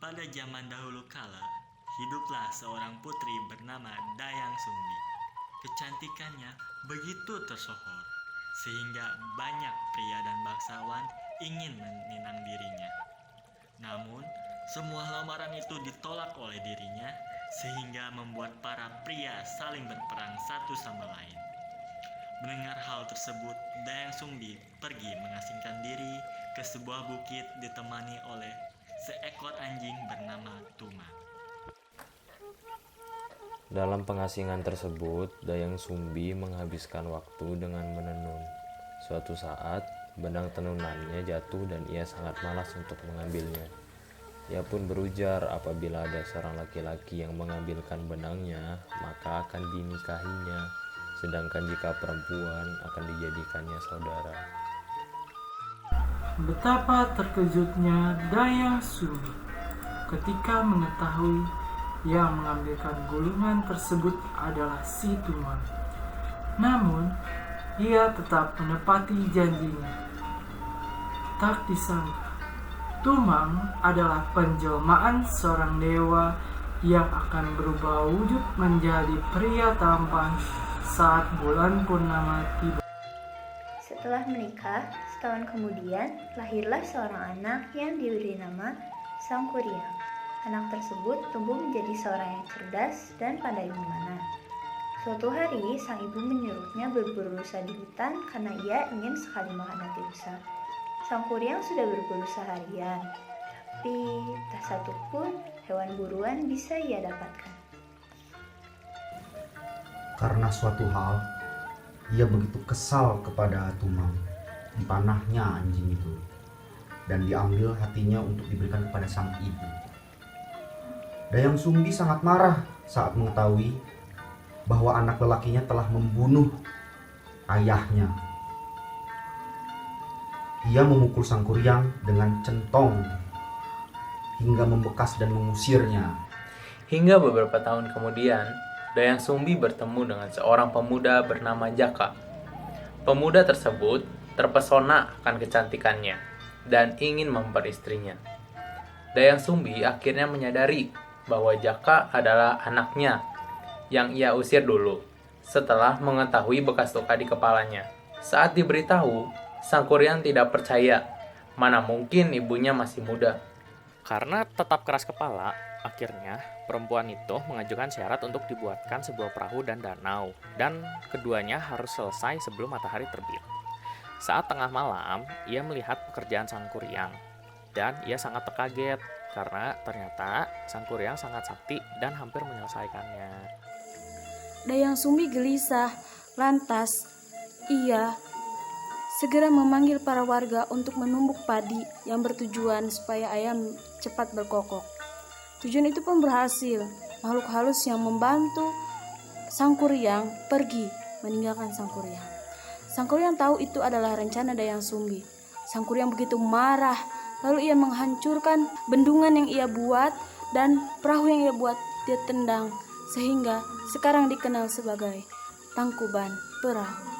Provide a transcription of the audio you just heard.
Pada zaman dahulu kala, hiduplah seorang putri bernama Dayang Sumbi. Kecantikannya begitu tersohor, sehingga banyak pria dan bangsawan ingin meninang dirinya. Namun, semua lamaran itu ditolak oleh dirinya, sehingga membuat para pria saling berperang satu sama lain. Mendengar hal tersebut, Dayang Sumbi pergi mengasingkan diri ke sebuah bukit ditemani oleh seekor anjing bernama Tuma. Dalam pengasingan tersebut, Dayang Sumbi menghabiskan waktu dengan menenun. Suatu saat, benang tenunannya jatuh dan ia sangat malas untuk mengambilnya. Ia pun berujar apabila ada seorang laki-laki yang mengambilkan benangnya, maka akan dinikahinya, sedangkan jika perempuan akan dijadikannya saudara. Betapa terkejutnya Dayang Sumbi ketika mengetahui yang mengambilkan gulungan tersebut adalah si Tuma. Namun, ia tetap menepati janjinya. Tak disangka, Tumang adalah penjelmaan seorang dewa yang akan berubah wujud menjadi pria tampan saat bulan purnama tiba. Setelah menikah, setahun kemudian lahirlah seorang anak yang diberi nama Sangkuriang. Anak tersebut tumbuh menjadi seorang yang cerdas dan pandai memanah. Suatu hari, sang ibu menyuruhnya berburu rusa di hutan karena ia ingin sekali makan hati rusa. Sangkuriang sudah berburu seharian, tapi tak satu pun hewan buruan bisa ia dapatkan. Karena suatu hal, ia begitu kesal kepada Tumang, dipanahnya anjing itu, dan diambil hatinya untuk diberikan kepada sang ibu. Dayang Sumbi sangat marah saat mengetahui bahwa anak lelakinya telah membunuh ayahnya. Ia memukul Sangkuriang dengan centong hingga membekas dan mengusirnya. Hingga beberapa tahun kemudian, Dayang Sumbi bertemu dengan seorang pemuda bernama Jaka. Pemuda tersebut terpesona akan kecantikannya dan ingin memperistrinya. Dayang Sumbi akhirnya menyadari bahwa Jaka adalah anaknya yang ia usir dulu setelah mengetahui bekas luka di kepalanya. Saat diberitahu, Sangkuriang tidak percaya, mana mungkin ibunya masih muda. Karena tetap keras kepala, akhirnya perempuan itu mengajukan syarat untuk dibuatkan sebuah perahu dan danau, dan keduanya harus selesai sebelum matahari terbit. Saat tengah malam, ia melihat pekerjaan Sangkuriang, dan ia sangat terkaget karena ternyata Sangkuriang sangat sakti dan hampir menyelesaikannya. Dayang Sumbi gelisah, lantas ia segera memanggil para warga untuk menumbuk padi yang bertujuan supaya ayam cepat berkokok. Tujuan itu pun berhasil. Makhluk halus yang membantu Sangkuriang pergi meninggalkan Sangkuriang. Sangkuriang tahu itu adalah rencana Dayang Sumbi. Sangkuriang begitu marah, lalu ia menghancurkan bendungan yang ia buat dan perahu yang ia buat dia tendang, sehingga sekarang dikenal sebagai Tangkuban Perahu.